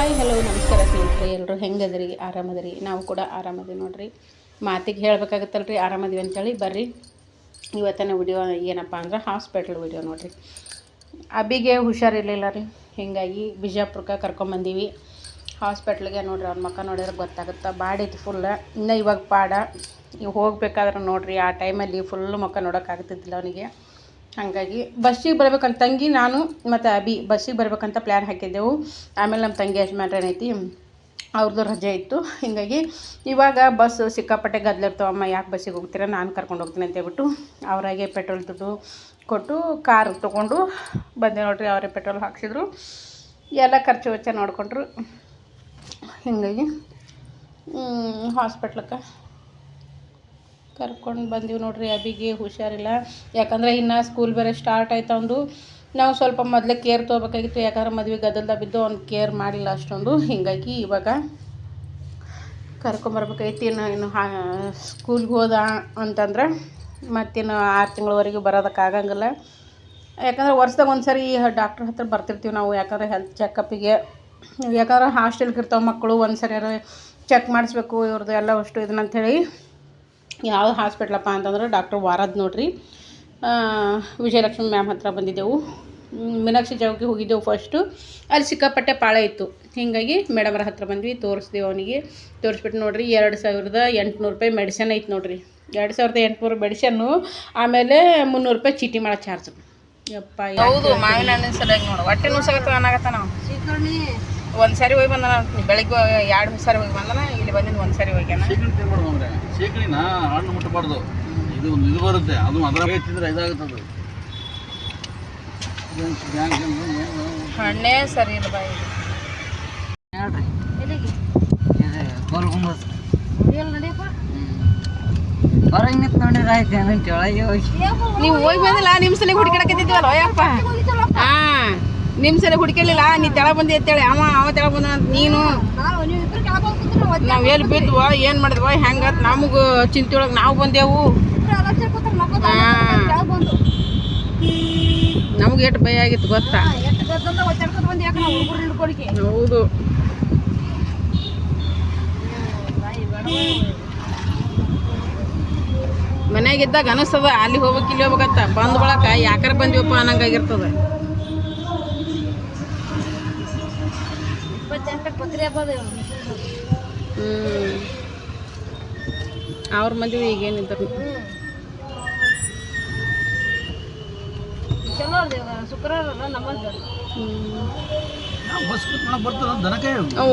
Hi hello ನಮಸ್ಕಾರ ಸ್ನೇಹಿತರೆ, ಎಲ್ಲರೂ ಹೆಂಗದ್ರಿ? ಆರಾಮದ್ರಿ? ನಾವು ಕೂಡ ಆರಾಮದಿ ನೋಡ್ರಿ. ಮಾತಿಗೆ ಹೇಳ್ಬೇಕಾಗತ್ತಲ್ರಿ ಆರಾಮದಿವಿ ಅಂತೇಳಿ. ಬರ್ರಿ ಇವತ್ತಿನ ವಿಡಿಯೋ ಏನಪ್ಪ ಅಂದ್ರೆ ಹಾಸ್ಪಿಟ್ಲ್ ವಿಡಿಯೋ ನೋಡ್ರಿ. ಅಬಿಗೆ ಹುಷಾರಿರಲಿಲ್ಲ ರೀ, ಹೀಗಾಗಿ ಬಿಜಾಪುರಕ್ಕೆ ಕರ್ಕೊಂಬಂದೀವಿ ಹಾಸ್ಪಿಟ್ಲಿಗೆ. ನೋಡ್ರಿ ಅವ್ರ ಮಕ್ಕ ನೋಡಿದ್ರೆ ಗೊತ್ತಾಗುತ್ತೆ, ಬಾಡಿತ್ತು ಫುಲ್. ಇನ್ನು ಇವಾಗ ಪಾಡ. ಈಗ ಹೋಗ್ಬೇಕಾದ್ರೆ ನೋಡ್ರಿ ಆ ಟೈಮಲ್ಲಿ ಫುಲ್ಲು ಮುಖ ನೋಡೋಕ್ಕಾಗ್ತಿದ್ದಿಲ್ಲ ಅವನಿಗೆ. ಹಾಗಾಗಿ ಬಸ್ಸಿಗೆ ಬರ್ಬೇಕಂತ ತಂಗಿ ನಾನು ಮತ್ತು ಅಬಿ ಬಸ್ಸಿಗೆ ಬರ್ಬೇಕಂತ ಪ್ಲ್ಯಾನ್ ಹಾಕಿದ್ದೆವು. ಆಮೇಲೆ ನಮ್ಮ ತಂಗಿ ಯಜಮಾನ್ರು ಏನೈತಿ ಅವ್ರದ್ದು ರಜೆ ಇತ್ತು. ಹೀಗಾಗಿ ಇವಾಗ ಬಸ್ ಸಿಕ್ಕಾಪಟ್ಟೆ ಗದ್ದಲಿರ್ತಾವಮ್ಮ, ಯಾಕೆ ಬಸ್ಸಿಗೆ ಹೋಗ್ತೀರ, ನಾನು ಕರ್ಕೊಂಡು ಹೋಗ್ತೀನಿ ಅಂತ ಹೇಳ್ಬಿಟ್ಟು ಅವರಾಗೆ ಪೆಟ್ರೋಲ್ ದುಡ್ಡು ಕೊಟ್ಟು ಕಾರ್ ತೊಗೊಂಡು ಬಂದೆ ನೋಡ್ರಿ. ಅವರೇ ಪೆಟ್ರೋಲ್ ಹಾಕ್ಸಿದ್ರು, ಎಲ್ಲ ಖರ್ಚು ವೆಚ್ಚ ನೋಡಿಕೊಂಡ್ರು. ಹೀಗಾಗಿ ಹಾಸ್ಪಿಟ್ಲಕ್ಕೆ ಕರ್ಕೊಂಡು ಬಂದೀವಿ ನೋಡ್ರಿ. ಅಬಿಗೆ ಹುಷಾರಿಲ್ಲ, ಯಾಕಂದರೆ ಇನ್ನು ಸ್ಕೂಲ್ ಬೇರೆ ಸ್ಟಾರ್ಟ್ ಆಯ್ತು ಅವನು. ನಾವು ಸ್ವಲ್ಪ ಮೊದಲೇ ಕೇರ್ ತೊಗೋಬೇಕಾಗಿತ್ತು, ಯಾಕಂದ್ರೆ ಮದುವೆ ಗದ್ದಲ್ದಾಗ ಬಿದ್ದು ಅವ್ನು ಕೇರ್ ಮಾಡಿಲ್ಲ ಅಷ್ಟೊಂದು. ಹೀಗಾಗಿ ಇವಾಗ ಕರ್ಕೊಂಬರ್ಬೇಕಾಯ್ತು. ಇನ್ನು ಸ್ಕೂಲ್ಗೆ ಹೋದ ಅಂತಂದ್ರೆ ಮತ್ತಿನ್ನು 6 ತಿಂಗಳವರೆಗೂ ಬರೋದಕ್ಕಾಗಂಗಿಲ್ಲ. ಯಾಕಂದ್ರೆ ವರ್ಷದಾಗ ಒಂದು ಸರಿ ಡಾಕ್ಟ್ರ್ ಹತ್ರ ಬರ್ತಿರ್ತೀವಿ ನಾವು, ಯಾಕಂದರೆ ಹೆಲ್ತ್ ಚೆಕಪ್ಪಿಗೆ. ಯಾಕಂದ್ರೆ ಹಾಸ್ಟೆಲ್ಗೆ ಇರ್ತಾವೆ ಮಕ್ಕಳು, ಒಂದು ಸರಿ ಚೆಕ್ ಮಾಡಿಸ್ಬೇಕು ಇವ್ರದ್ದು ಎಲ್ಲ ಅಷ್ಟು ಇದನ್ನಂಥೇಳಿ. ಯಾವ ಹಾಸ್ಪಿಟ್ಲಪ್ಪ ಅಂತಂದ್ರೆ ಡಾಕ್ಟ್ರ್ ವಾರದ್ ನೋಡ್ರಿ. ವಿಜಯಲಕ್ಷ್ಮಿ ಮ್ಯಾಮ್ ಹತ್ರ ಬಂದಿದ್ದೆವು. ಮೀನಾಕ್ಷಿ ಜಾಗಕ್ಕೆ ಹೋಗಿದ್ದೆವು ಫಸ್ಟು. ಅಲ್ಲಿ ಸಿಕ್ಕಾಪಟ್ಟೆ ಪಾಳೆ ಇತ್ತು. ಹೀಗಾಗಿ ಮೇಡಮರ ಹತ್ರ ಬಂದ್ವಿ, ತೋರಿಸ್ದೇವು ಅವನಿಗೆ. ತೋರಿಸ್ಬಿಟ್ಟು ನೋಡಿರಿ 2800 ರೂಪಾಯಿ ಮೆಡಿಸನ್ ಐತೆ ನೋಡಿರಿ. 2800 ಮೆಡಿಸನ್ನು, ಆಮೇಲೆ 300 ರೂಪಾಯಿ ಚೀಟಿ ಮಾಡೋ ಚಾರ್ಜು. ಯಪ್ಪ ಹೌದು, ಮಾವಿನ ಹಣ್ಣಿನ ಸಲುವಾಗಿ ನೋಡು ಹೊಟ್ಟೆ ನುಸಗತ್ತ ಅನ್ನಾಗತ್ತ. ನಾವು ಒಂದು ಸಾರಿ ಹೋಗಿ ಬಂದ, ಬೆಳಗ್ಗೆ 2 ಸಾರಿ ಹೋಗಿ ಬಂದನ, ಇಲ್ಲಿ ಬಂದಿದ್ದು 1 ಸಾರಿ ಹೋಗ್ಯಾನ. ಶೇಕಡಿನ ಹಣ್ಣು ಮುಟ್ಟಬಾರ್ದು, ಇದು ಬರುತ್ತೆ, ಅದು ಅದರ ತಿಂದರೆ ಇದಾಗುತ್ತದೆ. ಹಣ್ಣೇ ಸರಿ ಇಲ್ಲ ಬಾಯಿ. ಹೊರಗೆ ನಿಂತು ನೋಡಿದ್ರೆ ಆಯ್ತು, ನೀವು ಹೋಗಿ ಬಂದಿಲ್ಲ, ನಿಮ್ಮ ಸಲ ಹುಡುಕಾಡಕತ್ತಿದ್ವಲ್ಲ ಯಪ್ಪ. ಹಾಂ, ನಿಮ್ಮ ಸಲ ಹುಡುಕಲಿಲ್ಲ, ನೀ ತೆಳ ಬಂದಿ ಅಂತೇಳಿ. ಅವ ತೆಳ ಬಂದ ನೀನು. ನಾವು ಎಲ್ಲಿ ಬಿದ್ವ, ಏನು ಮಾಡಿದ್ವ, ಹೆಂಗೆ ನಮಗೆ ಚಿಂತೆ ಒಳಗೆ ನಾವು ಬಂದೆವು. ನಮ್ಗೆ ಎಷ್ಟು ಭಯ ಆಗಿತ್ತು ಗೊತ್ತಾ? ಹೌದು. ಮನೆಯಾಗಿದ್ದಾಗ ಅನಿಸ್ತದ ಅಲ್ಲಿ ಹೋಗ್ಬೇಕು ಇಲ್ಲಿ ಹೋಗ್ಬೇಕತ್ತ, ಬಂದ ಬಳಕ ಯಾಕಾರ ಬಂದಿವಪ್ಪ ಅನ್ನಂಗಾಗಿರ್ತದೆ. ಅವ್ರ ಮದುವೆ ಈಗೇನಿದ್ರು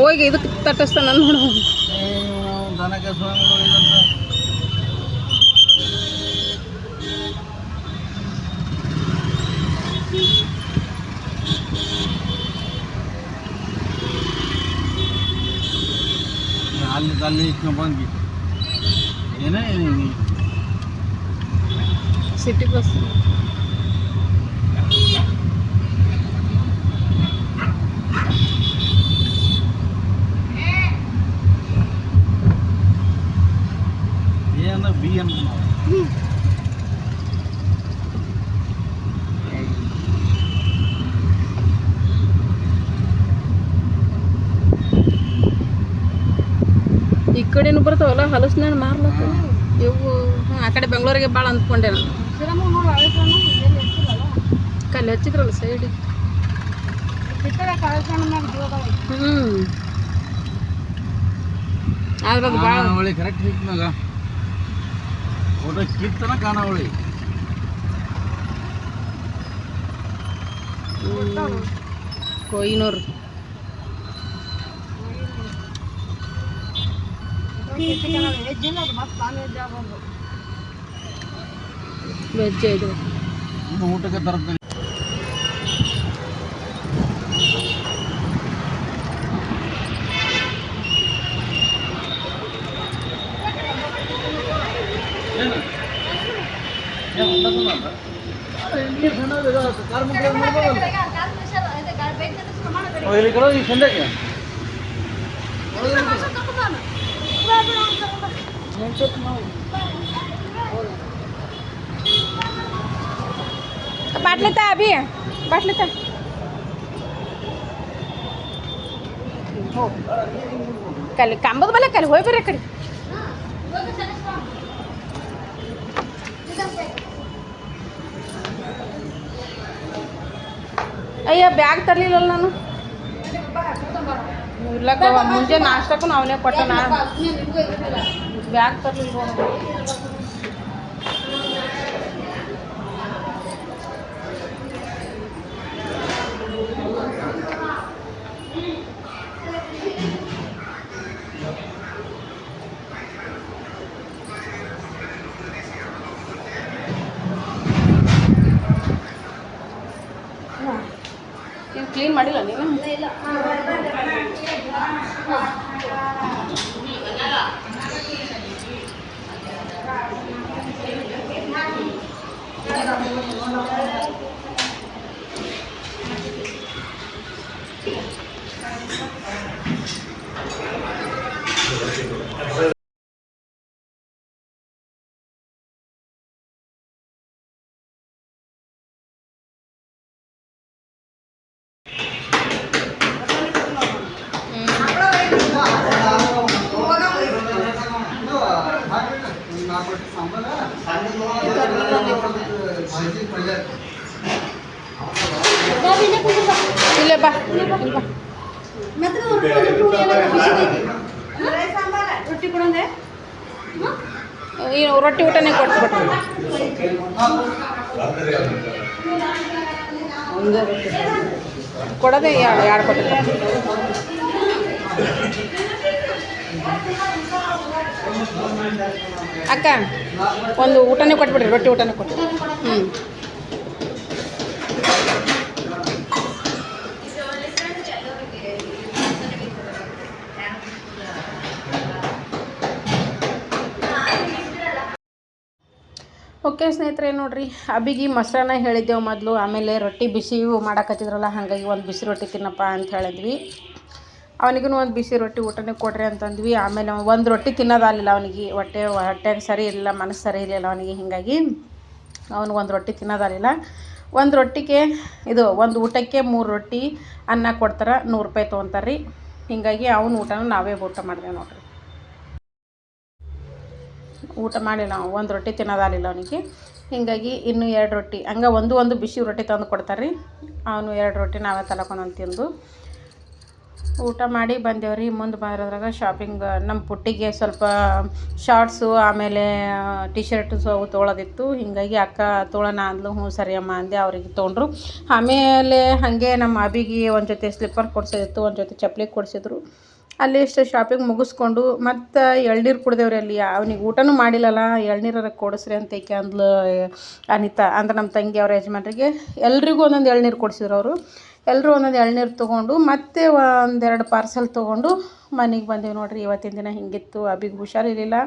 ಹೋಗಿ ಇದಕ್ಕೆ ತಟ್ಟಿಸ್ತಾನ ನೋಡು. ಅಲ್ಲಿ ಬಂದ್ವಿ ಏನೇ ಸಿಟಿ ಬಸ್. ಏನು BM ಈ ಕಡೆನೂ ಬರ್ತಾವಲ್ಲ ಹಲಸಿನ ಮಾರ್ಲಕ್ಕ ಇವು. ಆ ಕಡೆ ಬೆಂಗಳೂರಿಗೆ ಭಾಳ ಅಂದ್ಕೊಂಡೆ ನಾನು. ಕಲ್ಲಿ ಹಚ್ಚಿದ್ರಲ್ಲ ಸೈಡಿಗೆ. ಆದ್ರೆ ಅದು ಭಾಳ ಒಳ್ಳೆ ಕರೆಕ್ಟ್ ಸಿಕ್ಕಿನಾಗ ಫೋಟೋ ಕಿತ್ತನ ಕಾಣವಳಿ. ಕೊಯ್ನೂರು ವೆಜ್ ಇದು ಊಟಕ್ಕೆ ತರ್ತೀನಿ. ಈ ಸಂಡೆಗೆ बाटलेता अभी बाटलेता ಹೋಗಿ ಕಲಿ ಕಂಬದ ಮೇಲೆ ಕಲಿ ಹೋಗಿ ಬರ್ರಿ ಆ ಕಡೆ. ಅಯ್ಯ ಬ್ಯಾಗ್ ತರಲಿಲ್ಲಲ್ಲ ನಾನು. ಇರ್ಲಕ್ಕ ಮುಂಜಾನೆ ನಾಷ್ಟಕ್ಕೂ ಅವನೇ ಕೊಟ್ಟ. ನಾನು ಬ್ಯಾಗ್ ತರಲಿಲ್ಲ. ಏನು ಕ್ಲೀನ್ ಮಾಡಿಲ್ಲ ನೀನು? ಇಲ್ಲೇ ಬಾ. ರೊಟ್ಟಿ ಕೊಡಂದೆ? ರೊಟ್ಟಿ ಊಟನೇ ಕೊಟ್ಬಿಟ್ಟು ಕೊಡೋದೇ ಎರಡು ಕೊಟ್ಟಿಲ್ಲ. ಅಕ್ಕ ಒಂದು ಊಟನೇ ಕೊಟ್ಬಿಡ್ರಿ, ರೊಟ್ಟಿ ಊಟನೇ ಕೊಟ್ಟು. ಹ್ಞೂ ಓಕೆ ಸ್ನೇಹಿತರೆ, ನೋಡಿರಿ ಅಬಿಗೆ ಮೊಸರನ್ನ ಹೇಳಿದ್ದೆವು ಮೊದಲು. ಆಮೇಲೆ ರೊಟ್ಟಿ ಬಿಸಿ ಮಾಡಕತ್ತಿದ್ರಲ್ಲ, ಹಾಗಾಗಿ ಒಂದು ಬಿಸಿ ರೊಟ್ಟಿ ತಿನ್ನಪ್ಪ ಅಂತ ಹೇಳಿದ್ವಿ. ಅವನಿಗೂ ಒಂದು ಬಿಸಿ ರೊಟ್ಟಿ ಊಟನೇ ಕೊಡ್ರಿ ಅಂತಂದ್ವಿ. ಆಮೇಲೆ ಒಂದು ರೊಟ್ಟಿ ತಿನ್ನೋದಾಗಲಿಲ್ಲ ಅವನಿಗೆ. ಹೊಟ್ಟೆಗೆ ಸರಿ ಇರಲಿಲ್ಲ, ಮನಸ್ಸು ಸರಿ ಇರಲಿಲ್ಲ ಅವನಿಗೆ. ಹೀಗಾಗಿ ಅವನು ಒಂದು ರೊಟ್ಟಿ ತಿನ್ನೋದಾಗಲಿಲ್ಲ. ಒಂದು ರೊಟ್ಟಿಗೆ ಒಂದು ಊಟಕ್ಕೆ 3 ರೊಟ್ಟಿ ಅನ್ನ ಕೊಡ್ತಾರೆ, 100 ರೂಪಾಯಿ ತೊಗೊತಾರೆ ರೀ. ಹೀಗಾಗಿ ಅವನ ಊಟನ ನಾವೇ ಊಟ ಮಾಡಿದೆವು ನೋಡಿರಿ. ಊಟ ಮಾಡಿಲ್ಲ, ನಾವು ಒಂದು ರೊಟ್ಟಿ ತಿನ್ನೋದಾಗಲಿಲ್ಲ ಅವನಿಗೆ. ಹೀಗಾಗಿ ಇನ್ನೂ 2 ರೊಟ್ಟಿ ಹಂಗೆ ಒಂದು ಬಿಸಿ ರೊಟ್ಟಿ ತಂದು ಕೊಡ್ತಾರೆ ರೀ. ಅವನು 2 ರೊಟ್ಟಿ ನಾವೇ ತಲಕೊಂಡ್ ತಿಂದು ಊಟ ಮಾಡಿ ಬಂದೇವ್ರಿ. ಮುಂದೆ ಬರೋದ್ರಾಗ ಶಾಪಿಂಗ್ ನಮ್ಮ ಪುಟ್ಟಿಗೆ ಸ್ವಲ್ಪ ಶಾರ್ಟ್ಸು ಆಮೇಲೆ ಟಿ ಶರ್ಟು ತೊಗೊಳೋದಿತ್ತು. ಹೀಗಾಗಿ ಅಕ್ಕ ತೊಗೊಳೋಣ ಅಂದ್ಲು. ಹ್ಞೂ ಸರಿ ಅಮ್ಮ ಅಂದೆ. ಅವ್ರಿಗೆ ತೊಗೊಂಡ್ರು. ಆಮೇಲೆ ಹಾಗೆ ನಮ್ಮ ಅಬಿಗೆ ಒಂದು ಜೊತೆ ಸ್ಲಿಪ್ಪರ್ ಕೊಡಿಸೋದಿತ್ತು, ಒಂದು ಜೊತೆ ಚಪ್ಪಲಿ ಕೊಡಿಸಿದ್ರು. ಅಲ್ಲಿ ಇಷ್ಟು ಶಾಪಿಂಗ್ ಮುಗಿಸ್ಕೊಂಡು ಮತ್ತು ಎಳ್ನೀರು ಕುಡ್ದೇವ್ರಿ. ಅಲ್ಲಿ ಅವ್ನಿಗೆ ಊಟನೂ ಮಾಡಿಲ್ಲಲ್ಲ, ಎಳ್ನೀರ ಕೊಡಿಸ್ರಿ ಅಂತ ಏಕೆ ಅಂದ್ಲು ಅನಿತಾ. ಅಂದ್ರೆ ನಮ್ಮ ತಂಗಿ ಅವ್ರ ಯಜಮಾನ್ರಿಗೆ ಎಲ್ರಿಗೂ ಒಂದೊಂದು ಎಳ್ನೀರು ಕೊಡಿಸಿದ್ರು ಅವರು. ಎಲ್ಲರೂ ಒಂದೊಂದು ಎಳ್ನೀರು ತೊಗೊಂಡು ಮತ್ತೆ 1-2 ಪಾರ್ಸೆಲ್ ತೊಗೊಂಡು ಮನೆಗೆ ಬಂದೀವಿ ನೋಡಿರಿ. ಇವತ್ತಿನ ದಿನ ಹಿಂಗಿತ್ತು. ಅಬಿಗೆ ಹುಷಾರಿರಲಿಲ್ಲ.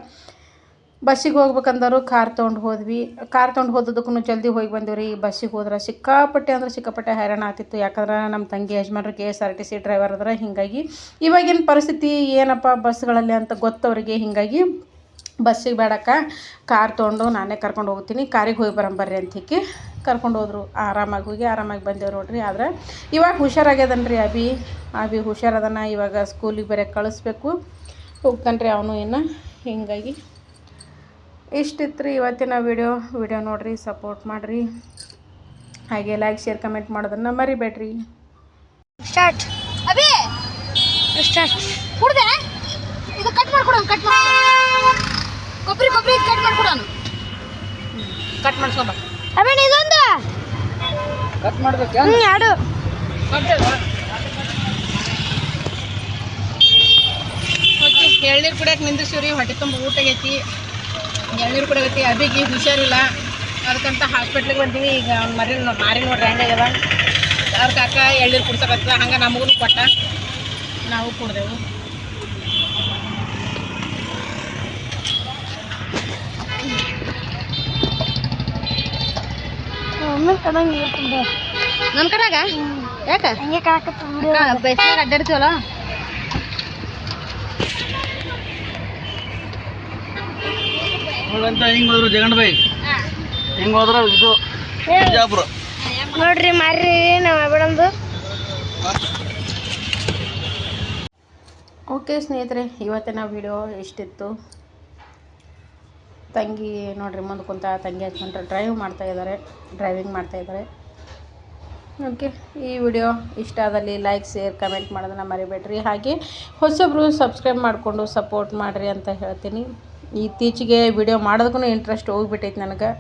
ಬಸ್ಸಿಗೆ ಹೋಗ್ಬೇಕಂದರು ಕಾರ್ ತೊಗೊಂಡು ಹೋದ್ವಿ. ಕಾರ್ ತೊಗೊಂಡು ಹೋದದಕ್ಕೂ ಜಲ್ದಿ ಹೋಗಿ ಬಂದೀವಿ. ಬಸ್ಸಿಗೆ ಹೋದ್ರೆ ಸಿಕ್ಕಾಪಟ್ಟೆ ಹೈರಾಣ ಆಗ್ತಿತ್ತು. ಯಾಕಂದ್ರೆ ನಮ್ಮ ತಂಗಿ ಯಜಮಾನ್ರು KSRTC ಡ್ರೈವರ್ ಅದ್ರ. ಹೀಗಾಗಿ ಇವಾಗಿನ ಪರಿಸ್ಥಿತಿ ಏನಪ್ಪ ಬಸ್ಗಳಲ್ಲಿ ಅಂತ ಗೊತ್ತವರಿಗೆ. ಹೀಗಾಗಿ ಬಸ್ಸಿಗೆ ಬೇಡಕ್ಕ, ಕಾರ್ ತೊಗೊಂಡು ನಾನೇ ಕರ್ಕೊಂಡು ಹೋಗ್ತೀನಿ, ಕಾರಿಗೆ ಹೋಗಿ ಬರಂಬರ್ರಿ ಅಂತ ಕರ್ಕೊಂಡು ಹೋದ್ರು. ಆರಾಮಾಗಿ ಬಂದೇವು ನೋಡ್ರಿ. ಆದ್ರೆ ಇವಾಗ ಹುಷಾರಾಗ್ಯದನ್ರಿ ಅಬಿ ಹುಷಾರದನ. ಇವಾಗ ಸ್ಕೂಲಿಗೆ ಬೇರೆ ಕಳಿಸ್ಬೇಕು, ಹೋಗ್ತಾನ್ರಿ ಅವನು ಇನ್ನು. ಹೀಗಾಗಿ ಇಷ್ಟಿತ್ತು ರೀ ಇವತ್ತಿನ ವಿಡಿಯೋ ನೋಡಿರಿ, ಸಪೋರ್ಟ್ ಮಾಡಿರಿ. ಹಾಗೆ ಲೈಕ್ ಶೇರ್ ಕಮೆಂಟ್ ಮಾಡೋದನ್ನು ಮರಿಬೇಡ್ರಿ. ಸ್ಟಾರ್ಟ್ ಅಬಿ ಸ್ಟಾರ್ಟ್ ಕುಡ್ದೆ ಇದು ಕಟ್ ಮಾಡ್ಕೊಡು. ಕೊಬ್ಬರಿ ಕಟ್ ಮಾಡ್ಕೊಡು. ಕಟ್ ಮಾಡಿಸ್ಕೊಂಬ ಅಬಿ ಇದೊಂದು ಕಟ್ ಮಾಡ್ಬೇಕು. ಎರಡು ಓಕೆ, ಎಳ್ನೀರು ಕುಡಿಯೋಕೆ ನಿಂದಿಸಿವ್ರಿ. ಹೊಟ್ಟೆ ತುಂಬ ಊಟ ಆಗೈತಿ, ಎಳ್ನೀರು ಕುಡಿಯೈತಿ. ಅಬಿಗೆ ಹುಷಾರಿಲ್ಲ, ಅದಕ್ಕಂತ ಹಾಸ್ಪಿಟ್ಲಿಗೆ ಬಂದೀವಿ. ಈಗ ಅವ್ನು ಮಾರಿ ನೋಡ್ರಿ ಹೆಂಗಾಗ್ಯದ. ಅವ್ರ ಕಾಕ ಎಳ್ನೀರು ಕುಡ್ಸಕತ್ತ, ಹಂಗೆ ನಮಗೂ ಕೊಟ್ಟ, ನಾವು ಕುಡ್ದೆವು. ನನ್ನ ಕಡೆಗ ಯಾಕೆ ಹಂಗೆ ಬಸ್ನಾಗ ಅಡ್ಡಾಡ್ತೀವಲ್ಲ. ಹಿಂಗೆ ಹೋದ್ರು ಜಗನ್ ಬೈ, ಹಿಂಗೆ ಹೋದ್ರೆ ಇದು ಬಿಜಾಪುರ ನೋಡ್ರಿ ಮಾರ್ರಿ ನಾವು ಬಿಡಂದು. ಓಕೆ ಸ್ನೇಹಿತರೆ, ಇವತ್ತಿನ ವಿಡಿಯೋ ಇಷ್ಟಿತ್ತು. ತಂಗಿ ನೋಡ್ರಿ ಮುಂದೆ ಕುಂತ ತಂಗಿ ಹಚ್ಕೊಂಡ್ರೆ ಡ್ರೈವಿಂಗ್ ಮಾಡ್ತಾಯಿದ್ದಾರೆ. ಓಕೆ, ಈ ವಿಡಿಯೋ ಇಷ್ಟ ಆದಲ್ಲಿ ಲೈಕ್, ಶೇರ್, ಕಮೆಂಟ್ ಮಾಡೋದನ್ನು ಮರಿಬೇಡ್ರಿ. ಹಾಗೆ ಹೊಸಬ್ರು ಸಬ್ಸ್ಕ್ರೈಬ್ ಮಾಡಿಕೊಂಡು ಸಪೋರ್ಟ್ ಮಾಡಿರಿ ಅಂತ ಹೇಳ್ತೀನಿ. ಇತ್ತೀಚೆಗೆ ವಿಡಿಯೋ ಮಾಡೋದಕ್ಕೂ ಇಂಟ್ರೆಸ್ಟ್ ಹೋಗಿಬಿಟ್ಟೈತೆ ನನಗೆ.